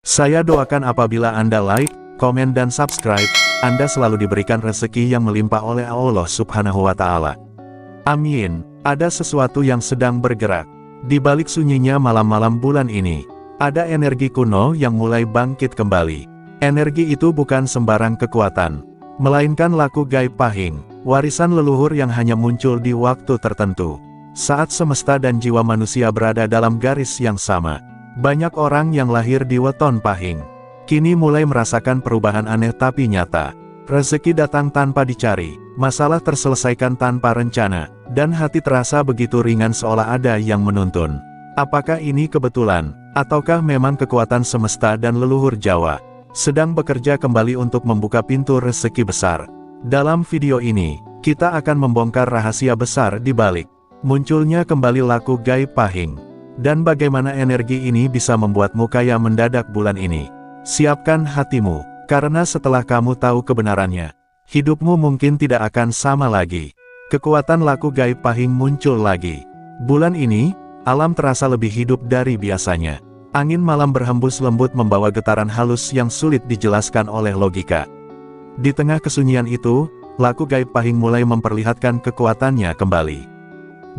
Saya doakan apabila Anda like, komen dan subscribe, Anda selalu diberikan rezeki yang melimpah oleh Allah Subhanahu wa Ta'ala. Amin. Ada sesuatu yang sedang bergerak. Di balik sunyinya malam-malam bulan ini, ada energi kuno yang mulai bangkit kembali. Energi itu bukan sembarang kekuatan, melainkan laku gaib pahing, warisan leluhur yang hanya muncul di waktu tertentu. Saat semesta dan jiwa manusia berada dalam garis yang sama, banyak orang yang lahir di weton pahing kini mulai merasakan perubahan aneh tapi nyata. Rezeki datang tanpa dicari, masalah terselesaikan tanpa rencana, dan hati terasa begitu ringan seolah ada yang menuntun. Apakah ini kebetulan, ataukah memang kekuatan semesta dan leluhur Jawa sedang bekerja kembali untuk membuka pintu rezeki besar? Dalam video ini, kita akan membongkar rahasia besar di balik munculnya kembali laku gaib pahing, dan bagaimana energi ini bisa membuatmu kaya mendadak bulan ini. Siapkan hatimu, karena setelah kamu tahu kebenarannya, hidupmu mungkin tidak akan sama lagi. Kekuatan laku gaib pahing muncul lagi. Bulan ini, alam terasa lebih hidup dari biasanya. Angin malam berhembus lembut membawa getaran halus yang sulit dijelaskan oleh logika. Di tengah kesunyian itu, laku gaib pahing mulai memperlihatkan kekuatannya kembali.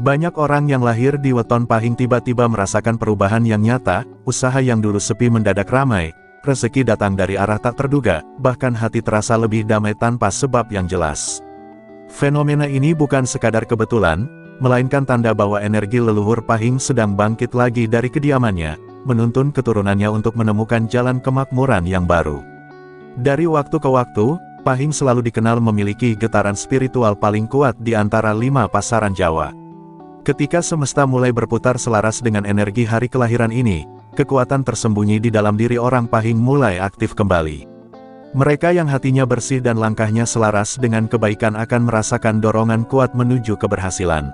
Banyak orang yang lahir di weton pahing tiba-tiba merasakan perubahan yang nyata, usaha yang dulu sepi mendadak ramai, rezeki datang dari arah tak terduga, bahkan hati terasa lebih damai tanpa sebab yang jelas. Fenomena ini bukan sekadar kebetulan, melainkan tanda bahwa energi leluhur pahing sedang bangkit lagi dari kediamannya, menuntun keturunannya untuk menemukan jalan kemakmuran yang baru. Dari waktu ke waktu, pahing selalu dikenal memiliki getaran spiritual paling kuat di antara 5 pasaran Jawa. Ketika semesta mulai berputar selaras dengan energi hari kelahiran ini, kekuatan tersembunyi di dalam diri orang pahing mulai aktif kembali. Mereka yang hatinya bersih dan langkahnya selaras dengan kebaikan akan merasakan dorongan kuat menuju keberhasilan.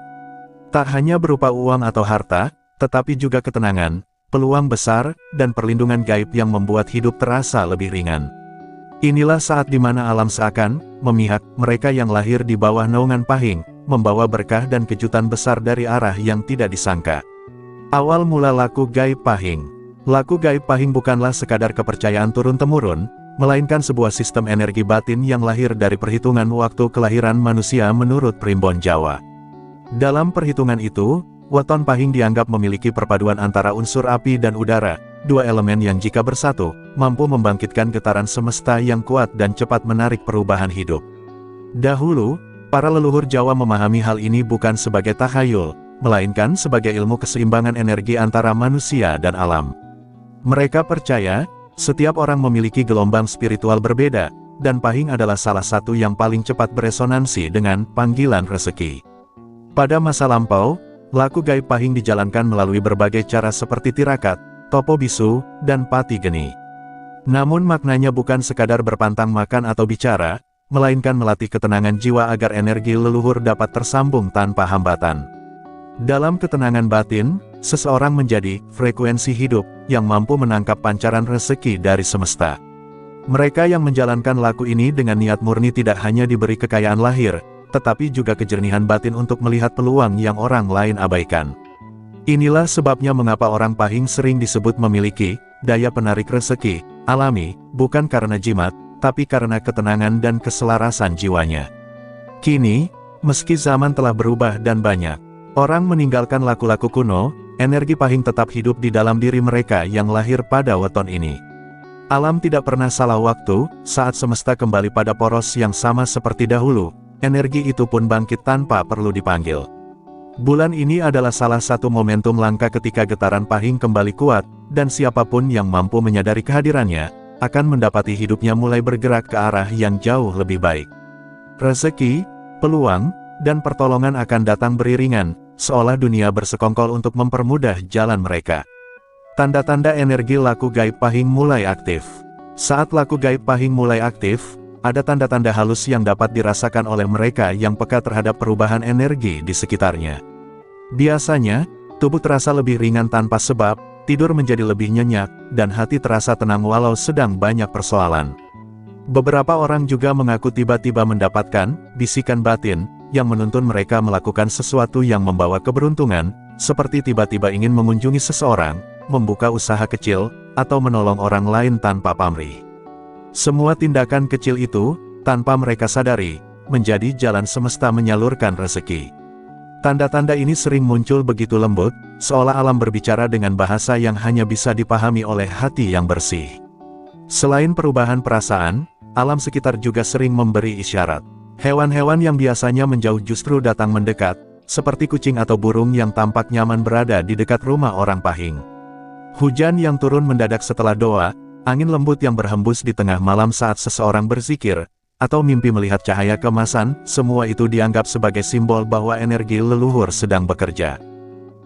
Tak hanya berupa uang atau harta, tetapi juga ketenangan, peluang besar, dan perlindungan gaib yang membuat hidup terasa lebih ringan. Inilah saat di mana alam seakan memihak mereka yang lahir di bawah naungan pahing, membawa berkah dan kejutan besar dari arah yang tidak disangka. Awal mula laku gaib pahing. Laku gaib pahing bukanlah sekadar kepercayaan turun-temurun, melainkan sebuah sistem energi batin yang lahir dari perhitungan waktu kelahiran manusia menurut primbon Jawa. Dalam perhitungan itu, weton pahing dianggap memiliki perpaduan antara unsur api dan udara, dua elemen yang jika bersatu, mampu membangkitkan getaran semesta yang kuat dan cepat menarik perubahan hidup. Dahulu, para leluhur Jawa memahami hal ini bukan sebagai takhayul, melainkan sebagai ilmu keseimbangan energi antara manusia dan alam. Mereka percaya, setiap orang memiliki gelombang spiritual berbeda, dan pahing adalah salah satu yang paling cepat beresonansi dengan panggilan rezeki. Pada masa lampau, laku gaib pahing dijalankan melalui berbagai cara seperti tirakat, topo bisu, dan pati geni. Namun maknanya bukan sekadar berpantang makan atau bicara, melainkan melatih ketenangan jiwa agar energi leluhur dapat tersambung tanpa hambatan. Dalam ketenangan batin, seseorang menjadi frekuensi hidup yang mampu menangkap pancaran rezeki dari semesta. Mereka yang menjalankan laku ini dengan niat murni tidak hanya diberi kekayaan lahir, tetapi juga kejernihan batin untuk melihat peluang yang orang lain abaikan. Inilah sebabnya mengapa orang pahing sering disebut memiliki daya penarik rezeki alami, bukan karena jimat, tapi karena ketenangan dan keselarasan jiwanya. Kini, meski zaman telah berubah dan banyak orang meninggalkan laku-laku kuno, energi pahing tetap hidup di dalam diri mereka yang lahir pada weton ini. Alam tidak pernah salah waktu, saat semesta kembali pada poros yang sama seperti dahulu, energi itu pun bangkit tanpa perlu dipanggil. Bulan ini adalah salah satu momentum langka ketika getaran pahing kembali kuat, dan siapapun yang mampu menyadari kehadirannya, akan mendapati hidupnya mulai bergerak ke arah yang jauh lebih baik. Rezeki, peluang, dan pertolongan akan datang beriringan, seolah dunia bersekongkol untuk mempermudah jalan mereka. Tanda-tanda energi laku gaib pahing mulai aktif. Saat laku gaib pahing mulai aktif, ada tanda-tanda halus yang dapat dirasakan oleh mereka yang peka terhadap perubahan energi di sekitarnya. Biasanya, tubuh terasa lebih ringan tanpa sebab, tidur menjadi lebih nyenyak, dan hati terasa tenang walau sedang banyak persoalan. Beberapa orang juga mengaku tiba-tiba mendapatkan bisikan batin yang menuntun mereka melakukan sesuatu yang membawa keberuntungan, seperti tiba-tiba ingin mengunjungi seseorang, membuka usaha kecil, atau menolong orang lain tanpa pamrih. Semua tindakan kecil itu, tanpa mereka sadari, menjadi jalan semesta menyalurkan rezeki. Tanda-tanda ini sering muncul begitu lembut, seolah alam berbicara dengan bahasa yang hanya bisa dipahami oleh hati yang bersih. Selain perubahan perasaan, alam sekitar juga sering memberi isyarat. Hewan-hewan yang biasanya menjauh justru datang mendekat, seperti kucing atau burung yang tampak nyaman berada di dekat rumah orang Pahing. Hujan yang turun mendadak setelah doa, angin lembut yang berhembus di tengah malam saat seseorang berzikir, atau mimpi melihat cahaya keemasan, semua itu dianggap sebagai simbol bahwa energi leluhur sedang bekerja.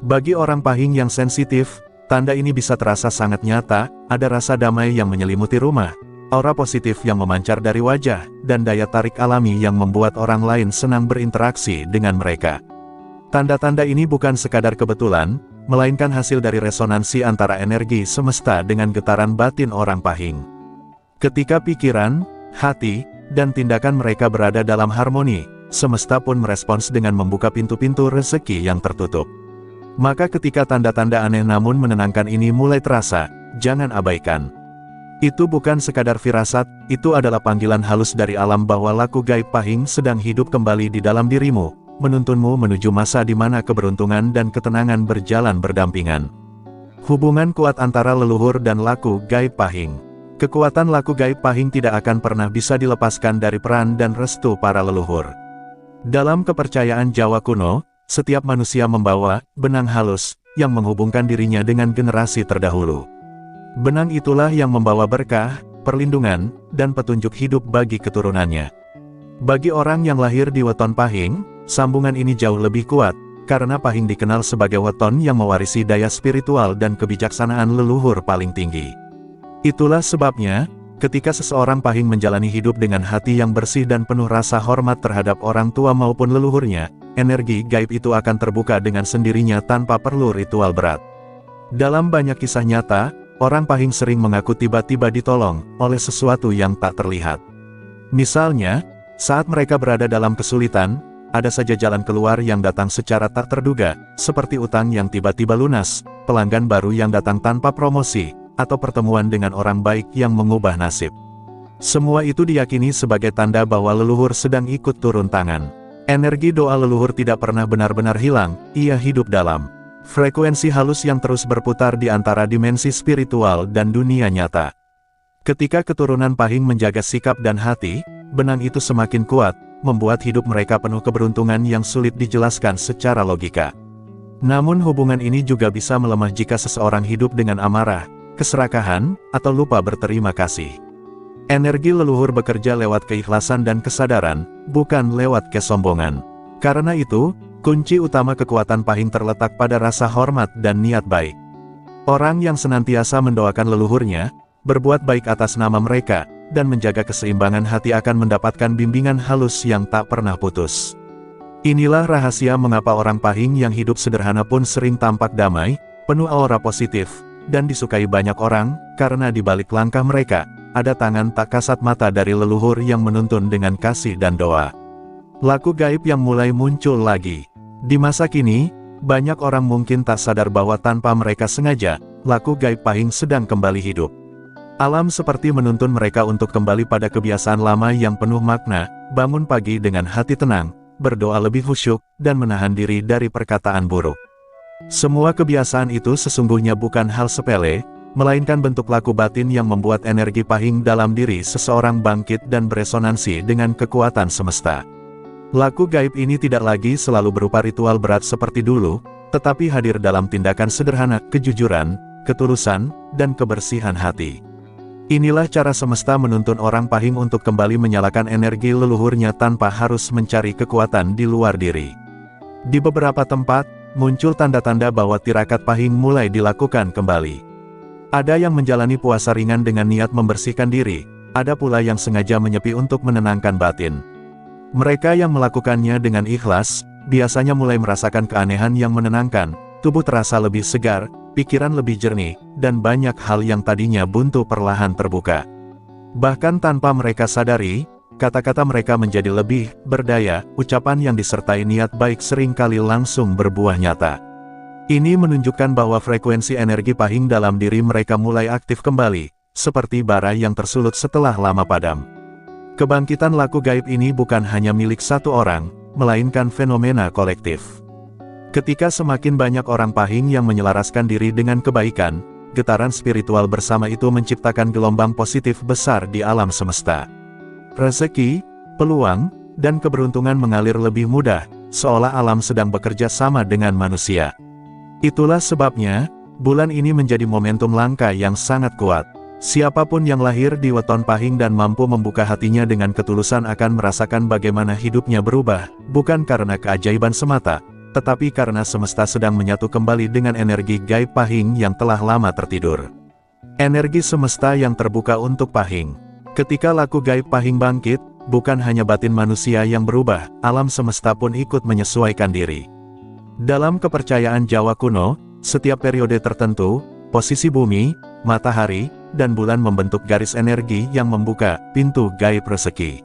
Bagi orang Pahing yang sensitif, tanda ini bisa terasa sangat nyata, ada rasa damai yang menyelimuti rumah, aura positif yang memancar dari wajah, dan daya tarik alami yang membuat orang lain senang berinteraksi dengan mereka. Tanda-tanda ini bukan sekadar kebetulan, melainkan hasil dari resonansi antara energi semesta dengan getaran batin orang Pahing. Ketika pikiran, hati, dan tindakan mereka berada dalam harmoni, semesta pun merespons dengan membuka pintu-pintu rezeki yang tertutup. Maka ketika tanda-tanda aneh namun menenangkan ini mulai terasa, jangan abaikan. Itu bukan sekadar firasat, itu adalah panggilan halus dari alam bahwa laku gaib Pahing sedang hidup kembali di dalam dirimu, menuntunmu menuju masa di mana keberuntungan dan ketenangan berjalan berdampingan. Hubungan kuat antara leluhur dan laku gaib Pahing. Kekuatan laku gaib Pahing tidak akan pernah bisa dilepaskan dari peran dan restu para leluhur. Dalam kepercayaan Jawa kuno, setiap manusia membawa benang halus yang menghubungkan dirinya dengan generasi terdahulu. Benang itulah yang membawa berkah, perlindungan, dan petunjuk hidup bagi keturunannya. Bagi orang yang lahir di weton Pahing, sambungan ini jauh lebih kuat, karena Pahing dikenal sebagai weton yang mewarisi daya spiritual dan kebijaksanaan leluhur paling tinggi. Itulah sebabnya, ketika seseorang Pahing menjalani hidup dengan hati yang bersih dan penuh rasa hormat terhadap orang tua maupun leluhurnya, energi gaib itu akan terbuka dengan sendirinya tanpa perlu ritual berat. Dalam banyak kisah nyata, orang Pahing sering mengaku tiba-tiba ditolong oleh sesuatu yang tak terlihat. Misalnya, saat mereka berada dalam kesulitan, ada saja jalan keluar yang datang secara tak terduga, seperti utang yang tiba-tiba lunas, pelanggan baru yang datang tanpa promosi, atau pertemuan dengan orang baik yang mengubah nasib. Semua itu diyakini sebagai tanda bahwa leluhur sedang ikut turun tangan. Energi doa leluhur tidak pernah benar-benar hilang, ia hidup dalam frekuensi halus yang terus berputar di antara dimensi spiritual dan dunia nyata. Ketika keturunan Pahing menjaga sikap dan hati, benang itu semakin kuat, membuat hidup mereka penuh keberuntungan yang sulit dijelaskan secara logika. Namun hubungan ini juga bisa melemah jika seseorang hidup dengan amarah, keserakahan, atau lupa berterima kasih. Energi leluhur bekerja lewat keikhlasan dan kesadaran, bukan lewat kesombongan. Karena itu, kunci utama kekuatan Pahing terletak pada rasa hormat dan niat baik. Orang yang senantiasa mendoakan leluhurnya, berbuat baik atas nama mereka, dan menjaga keseimbangan hati akan mendapatkan bimbingan halus yang tak pernah putus. Inilah rahasia mengapa orang Pahing yang hidup sederhana pun sering tampak damai, penuh aura positif, dan disukai banyak orang, karena di balik langkah mereka, ada tangan tak kasat mata dari leluhur yang menuntun dengan kasih dan doa. Laku gaib yang mulai muncul lagi. Di masa kini, banyak orang mungkin tak sadar bahwa tanpa mereka sengaja, laku gaib Pahing sedang kembali hidup. Alam seperti menuntun mereka untuk kembali pada kebiasaan lama yang penuh makna, bangun pagi dengan hati tenang, berdoa lebih khusyuk, dan menahan diri dari perkataan buruk. Semua kebiasaan itu sesungguhnya bukan hal sepele, melainkan bentuk laku batin yang membuat energi Pahing dalam diri seseorang bangkit dan beresonansi dengan kekuatan semesta. Laku gaib ini tidak lagi selalu berupa ritual berat seperti dulu, tetapi hadir dalam tindakan sederhana, kejujuran, ketulusan, dan kebersihan hati. Inilah cara semesta menuntun orang Pahing untuk kembali menyalakan energi leluhurnya tanpa harus mencari kekuatan di luar diri. Di beberapa tempat, muncul tanda-tanda bahwa tirakat Pahing mulai dilakukan kembali. Ada yang menjalani puasa ringan dengan niat membersihkan diri, ada pula yang sengaja menyepi untuk menenangkan batin. Mereka yang melakukannya dengan ikhlas, biasanya mulai merasakan keanehan yang menenangkan, tubuh terasa lebih segar, pikiran lebih jernih, dan banyak hal yang tadinya buntu perlahan terbuka. Bahkan tanpa mereka sadari, kata-kata mereka menjadi lebih berdaya, ucapan yang disertai niat baik seringkali langsung berbuah nyata. Ini menunjukkan bahwa frekuensi energi pahing dalam diri mereka mulai aktif kembali, seperti bara yang tersulut setelah lama padam. Kebangkitan laku gaib ini bukan hanya milik satu orang, melainkan fenomena kolektif. Ketika semakin banyak orang pahing yang menyelaraskan diri dengan kebaikan, getaran spiritual bersama itu menciptakan gelombang positif besar di alam semesta. Rezeki, peluang, dan keberuntungan mengalir lebih mudah, seolah alam sedang bekerja sama dengan manusia. Itulah sebabnya, bulan ini menjadi momentum langka yang sangat kuat. Siapapun yang lahir di weton pahing dan mampu membuka hatinya dengan ketulusan akan merasakan bagaimana hidupnya berubah, bukan karena keajaiban semata, tetapi karena semesta sedang menyatu kembali dengan energi gaib pahing yang telah lama tertidur. Energi semesta yang terbuka untuk pahing. Ketika laku gaib pahing bangkit, bukan hanya batin manusia yang berubah, alam semesta pun ikut menyesuaikan diri. Dalam kepercayaan Jawa kuno, setiap periode tertentu, posisi bumi, matahari, dan bulan membentuk garis energi yang membuka pintu gaib rezeki.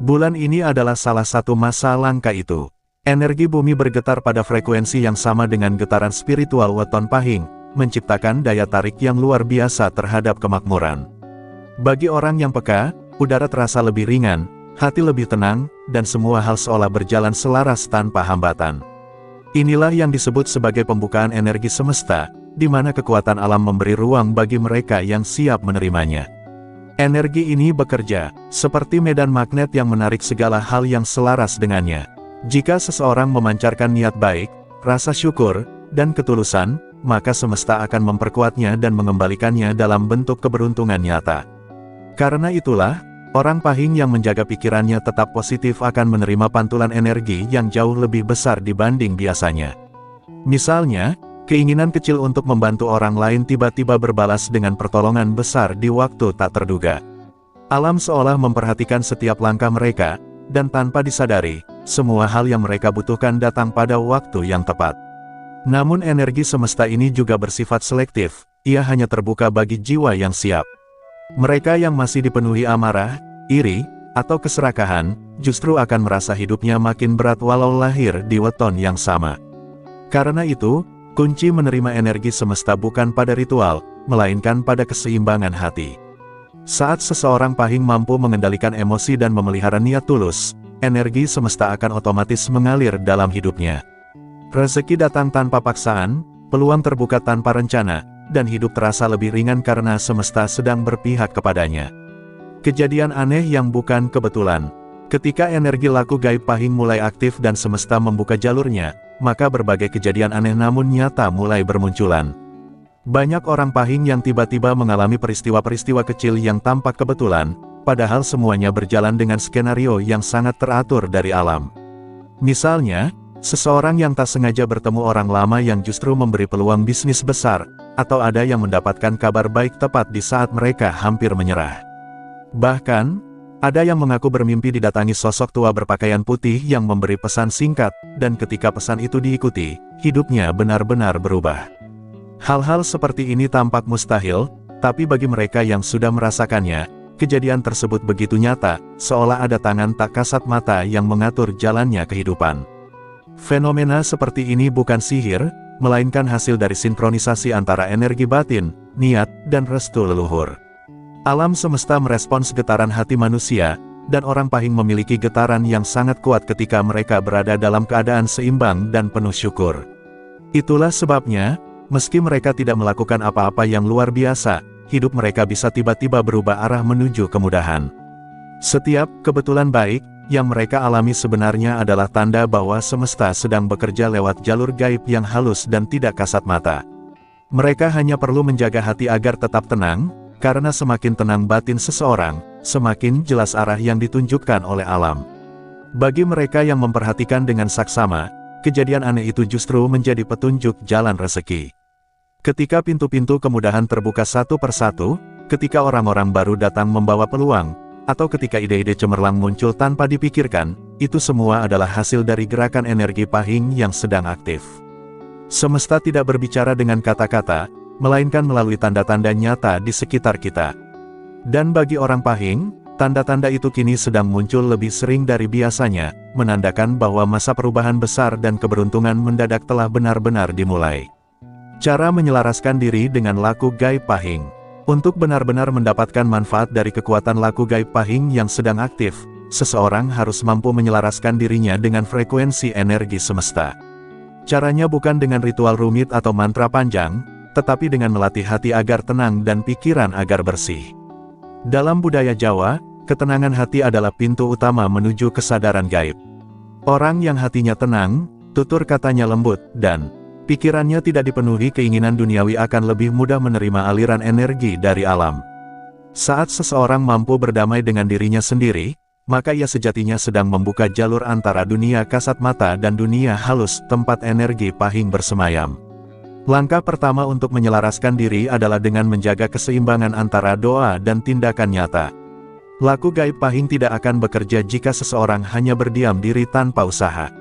Bulan ini adalah salah satu masa langka itu. Energi bumi bergetar pada frekuensi yang sama dengan getaran spiritual weton pahing, menciptakan daya tarik yang luar biasa terhadap kemakmuran. Bagi orang yang peka, udara terasa lebih ringan, hati lebih tenang, dan semua hal seolah berjalan selaras tanpa hambatan. Inilah yang disebut sebagai pembukaan energi semesta, di mana kekuatan alam memberi ruang bagi mereka yang siap menerimanya. Energi ini bekerja, seperti medan magnet yang menarik segala hal yang selaras dengannya. Jika seseorang memancarkan niat baik, rasa syukur, dan ketulusan, maka semesta akan memperkuatnya dan mengembalikannya dalam bentuk keberuntungan nyata. Karena itulah, orang pahing yang menjaga pikirannya tetap positif akan menerima pantulan energi yang jauh lebih besar dibanding biasanya. Misalnya, keinginan kecil untuk membantu orang lain tiba-tiba berbalas dengan pertolongan besar di waktu tak terduga. Alam seolah memperhatikan setiap langkah mereka, dan tanpa disadari, semua hal yang mereka butuhkan datang pada waktu yang tepat. Namun energi semesta ini juga bersifat selektif, ia hanya terbuka bagi jiwa yang siap. Mereka yang masih dipenuhi amarah, iri, atau keserakahan, justru akan merasa hidupnya makin berat walau lahir di weton yang sama. Karena itu, kunci menerima energi semesta bukan pada ritual, melainkan pada keseimbangan hati. Saat seseorang pahing mampu mengendalikan emosi dan memelihara niat tulus, energi semesta akan otomatis mengalir dalam hidupnya. Rezeki datang tanpa paksaan, peluang terbuka tanpa rencana, dan hidup terasa lebih ringan karena semesta sedang berpihak kepadanya. Kejadian aneh yang bukan kebetulan. Ketika energi laku gaib pahing mulai aktif dan semesta membuka jalurnya, maka berbagai kejadian aneh namun nyata mulai bermunculan. Banyak orang pahing yang tiba-tiba mengalami peristiwa-peristiwa kecil yang tampak kebetulan, padahal semuanya berjalan dengan skenario yang sangat teratur dari alam. Misalnya, seseorang yang tak sengaja bertemu orang lama yang justru memberi peluang bisnis besar, atau ada yang mendapatkan kabar baik tepat di saat mereka hampir menyerah. Bahkan, ada yang mengaku bermimpi didatangi sosok tua berpakaian putih yang memberi pesan singkat, dan ketika pesan itu diikuti, hidupnya benar-benar berubah. Hal-hal seperti ini tampak mustahil, tapi bagi mereka yang sudah merasakannya, kejadian tersebut begitu nyata, seolah ada tangan tak kasat mata yang mengatur jalannya kehidupan. Fenomena seperti ini bukan sihir, melainkan hasil dari sinkronisasi antara energi batin, niat, dan restu leluhur. Alam semesta merespons getaran hati manusia, dan orang pahing memiliki getaran yang sangat kuat ketika mereka berada dalam keadaan seimbang dan penuh syukur. Itulah sebabnya, meski mereka tidak melakukan apa-apa yang luar biasa, hidup mereka bisa tiba-tiba berubah arah menuju kemudahan. Setiap kebetulan baik yang mereka alami sebenarnya adalah tanda bahwa semesta sedang bekerja lewat jalur gaib yang halus dan tidak kasat mata. Mereka hanya perlu menjaga hati agar tetap tenang, karena semakin tenang batin seseorang, semakin jelas arah yang ditunjukkan oleh alam. Bagi mereka yang memperhatikan dengan saksama, kejadian aneh itu justru menjadi petunjuk jalan rezeki. Ketika pintu-pintu kemudahan terbuka satu persatu, ketika orang-orang baru datang membawa peluang, atau ketika ide-ide cemerlang muncul tanpa dipikirkan, itu semua adalah hasil dari gerakan energi pahing yang sedang aktif. Semesta tidak berbicara dengan kata-kata, melainkan melalui tanda-tanda nyata di sekitar kita. Dan bagi orang pahing, Tanda-tanda itu kini sedang muncul lebih sering dari biasanya, menandakan bahwa masa perubahan besar dan keberuntungan mendadak telah benar-benar dimulai. Cara menyelaraskan diri dengan laku gaib pahing. Untuk benar-benar mendapatkan manfaat dari kekuatan laku gaib pahing yang sedang aktif, seseorang harus mampu menyelaraskan dirinya dengan frekuensi energi semesta. Caranya bukan dengan ritual rumit atau mantra panjang, tetapi dengan melatih hati agar tenang dan pikiran agar bersih. Dalam budaya Jawa, ketenangan hati adalah pintu utama menuju kesadaran gaib. Orang yang hatinya tenang, tutur katanya lembut, dan pikirannya tidak dipenuhi keinginan duniawi akan lebih mudah menerima aliran energi dari alam. Saat seseorang mampu berdamai dengan dirinya sendiri, maka ia sejatinya sedang membuka jalur antara dunia kasat mata dan dunia halus tempat energi pahing bersemayam. Langkah pertama untuk menyelaraskan diri adalah dengan menjaga keseimbangan antara doa dan tindakan nyata. Laku gaib pahing tidak akan bekerja jika seseorang hanya berdiam diri tanpa usaha.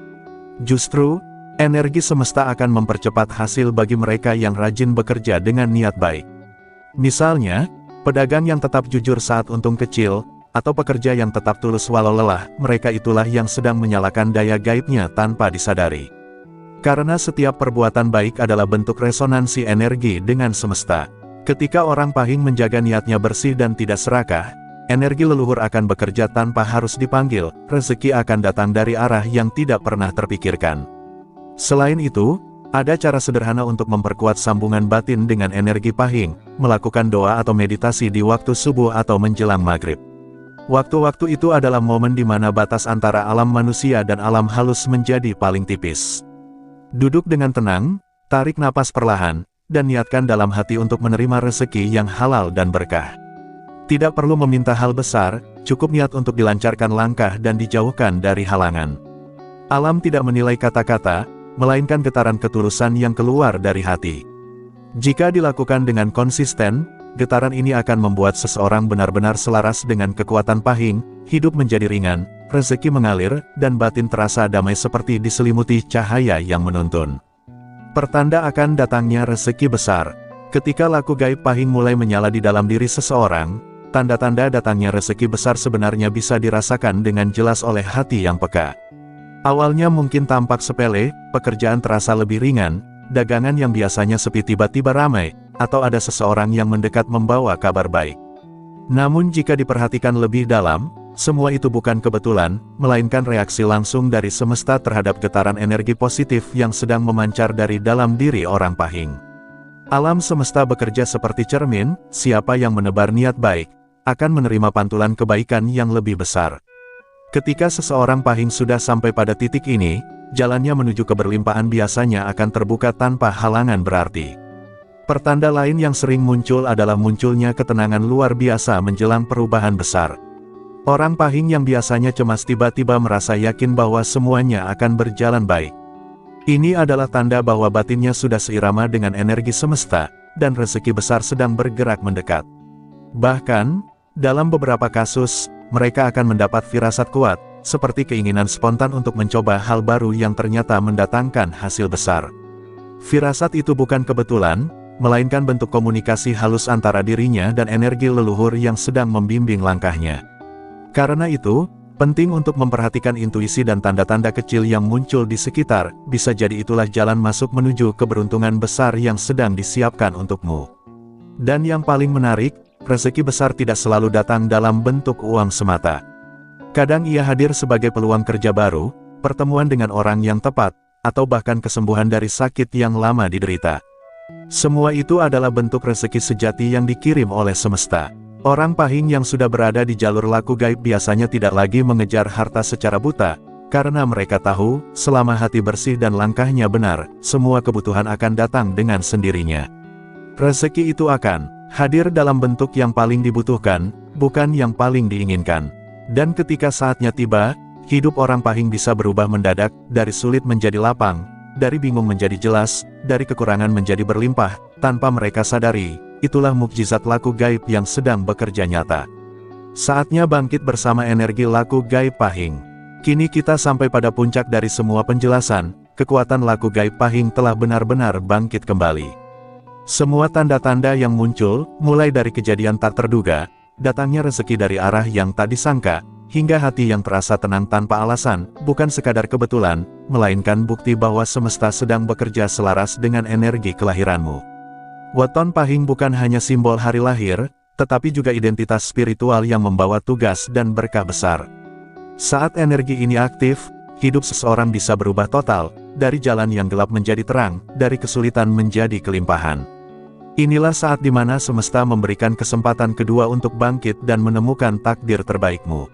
Justru, energi semesta akan mempercepat hasil bagi mereka yang rajin bekerja dengan niat baik. Misalnya, pedagang yang tetap jujur saat untung kecil, atau pekerja yang tetap tulus walau lelah, mereka itulah yang sedang menyalakan daya gaibnya tanpa disadari. Karena setiap perbuatan baik adalah bentuk resonansi energi dengan semesta. Ketika orang pahing menjaga niatnya bersih dan tidak serakah, energi leluhur akan bekerja tanpa harus dipanggil, rezeki akan datang dari arah yang tidak pernah terpikirkan. Selain itu, ada cara sederhana untuk memperkuat sambungan batin dengan energi pahing, melakukan doa atau meditasi di waktu subuh atau menjelang maghrib. Waktu-waktu itu adalah momen di mana batas antara alam manusia dan alam halus menjadi paling tipis. Duduk dengan tenang, tarik napas perlahan, dan niatkan dalam hati untuk menerima rezeki yang halal dan berkah. Tidak perlu meminta hal besar, cukup niat untuk dilancarkan langkah dan dijauhkan dari halangan. Alam tidak menilai kata-kata, melainkan getaran ketulusan yang keluar dari hati. Jika dilakukan dengan konsisten, getaran ini akan membuat seseorang benar-benar selaras dengan kekuatan pahing, hidup menjadi ringan, rezeki mengalir, dan batin terasa damai seperti diselimuti cahaya yang menuntun. Pertanda akan datangnya rezeki besar. Ketika laku gaib pahing mulai menyala di dalam diri seseorang, tanda-tanda datangnya rezeki besar sebenarnya bisa dirasakan dengan jelas oleh hati yang peka. Awalnya mungkin tampak sepele, pekerjaan terasa lebih ringan, dagangan yang biasanya sepi tiba-tiba ramai, atau ada seseorang yang mendekat membawa kabar baik. Namun jika diperhatikan lebih dalam, semua itu bukan kebetulan, melainkan reaksi langsung dari semesta terhadap getaran energi positif yang sedang memancar dari dalam diri orang pahing. Alam semesta bekerja seperti cermin, siapa yang menebar niat baik, akan menerima pantulan kebaikan yang lebih besar. Ketika seseorang pahing sudah sampai pada titik ini, jalannya menuju keberlimpahan biasanya akan terbuka tanpa halangan berarti. Pertanda lain yang sering muncul adalah munculnya ketenangan luar biasa menjelang perubahan besar. Orang pahing yang biasanya cemas tiba-tiba merasa yakin bahwa semuanya akan berjalan baik. Ini adalah tanda bahwa batinnya sudah seirama dengan energi semesta, dan rezeki besar sedang bergerak mendekat. Bahkan, dalam beberapa kasus, mereka akan mendapat firasat kuat, seperti keinginan spontan untuk mencoba hal baru yang ternyata mendatangkan hasil besar. Firasat itu bukan kebetulan, melainkan bentuk komunikasi halus antara dirinya dan energi leluhur yang sedang membimbing langkahnya. Karena itu, penting untuk memperhatikan intuisi dan tanda-tanda kecil yang muncul di sekitar, bisa jadi itulah jalan masuk menuju keberuntungan besar yang sedang disiapkan untukmu. Dan yang paling menarik, rezeki besar tidak selalu datang dalam bentuk uang semata. Kadang ia hadir sebagai peluang kerja baru, pertemuan dengan orang yang tepat, atau bahkan kesembuhan dari sakit yang lama diderita. Semua itu adalah bentuk rezeki sejati yang dikirim oleh semesta. Orang pahing yang sudah berada di jalur laku gaib biasanya tidak lagi mengejar harta secara buta, karena mereka tahu, selama hati bersih dan langkahnya benar, semua kebutuhan akan datang dengan sendirinya. Rezeki itu akan hadir dalam bentuk yang paling dibutuhkan, bukan yang paling diinginkan. Dan ketika saatnya tiba, hidup orang pahing bisa berubah mendadak, dari sulit menjadi lapang, dari bingung menjadi jelas, dari kekurangan menjadi berlimpah, tanpa mereka sadari. Itulah mukjizat laku gaib yang sedang bekerja nyata. Saatnya bangkit bersama energi laku gaib pahing. Kini kita sampai pada puncak dari semua penjelasan, kekuatan laku gaib pahing telah benar-benar bangkit kembali. Semua tanda-tanda yang muncul, mulai dari kejadian tak terduga, datangnya rezeki dari arah yang tak disangka, hingga hati yang terasa tenang tanpa alasan, bukan sekadar kebetulan, melainkan bukti bahwa semesta sedang bekerja selaras dengan energi kelahiranmu. Weton Pahing bukan hanya simbol hari lahir, tetapi juga identitas spiritual yang membawa tugas dan berkah besar. Saat energi ini aktif, hidup seseorang bisa berubah total, dari jalan yang gelap menjadi terang, dari kesulitan menjadi kelimpahan. Inilah saat di mana semesta memberikan kesempatan kedua untuk bangkit dan menemukan takdir terbaikmu.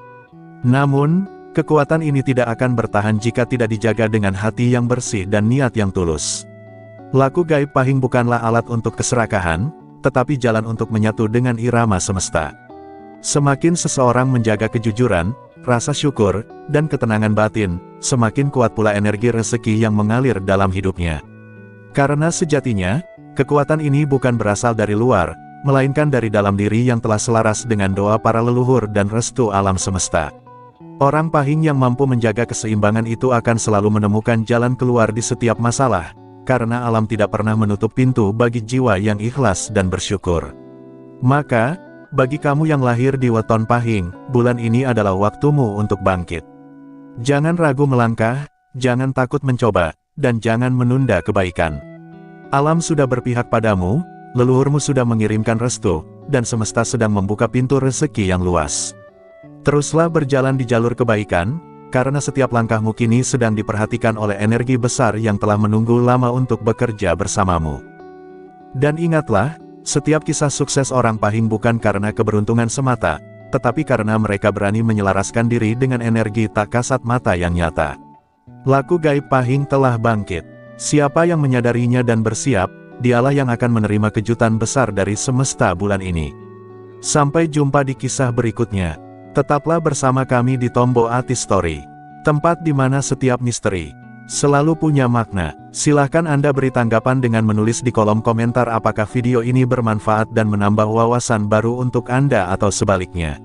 Namun, kekuatan ini tidak akan bertahan jika tidak dijaga dengan hati yang bersih dan niat yang tulus. Laku gaib Pahing bukanlah alat untuk keserakahan, tetapi jalan untuk menyatu dengan irama semesta. Semakin seseorang menjaga kejujuran, rasa syukur, dan ketenangan batin, semakin kuat pula energi rezeki yang mengalir dalam hidupnya. Karena sejatinya, kekuatan ini bukan berasal dari luar, melainkan dari dalam diri yang telah selaras dengan doa para leluhur dan restu alam semesta. Orang Pahing yang mampu menjaga keseimbangan itu akan selalu menemukan jalan keluar di setiap masalah, karena alam tidak pernah menutup pintu bagi jiwa yang ikhlas dan bersyukur. Maka, bagi kamu yang lahir di Weton Pahing, bulan ini adalah waktumu untuk bangkit. Jangan ragu melangkah, jangan takut mencoba, dan jangan menunda kebaikan. Alam sudah berpihak padamu, leluhurmu sudah mengirimkan restu, dan semesta sedang membuka pintu rezeki yang luas. Teruslah berjalan di jalur kebaikan, karena setiap langkahmu kini sedang diperhatikan oleh energi besar yang telah menunggu lama untuk bekerja bersamamu. Dan ingatlah, setiap kisah sukses orang Pahing bukan karena keberuntungan semata, tetapi karena mereka berani menyelaraskan diri dengan energi tak kasat mata yang nyata. Laku gaib Pahing telah bangkit. Siapa yang menyadarinya dan bersiap, dialah yang akan menerima kejutan besar dari semesta bulan ini. Sampai jumpa di kisah berikutnya. Tetaplah bersama kami di Tombo Ati Story. Tempat di mana setiap misteri selalu punya makna. Silahkan Anda beri tanggapan dengan menulis di kolom komentar apakah video ini bermanfaat dan menambah wawasan baru untuk Anda atau sebaliknya.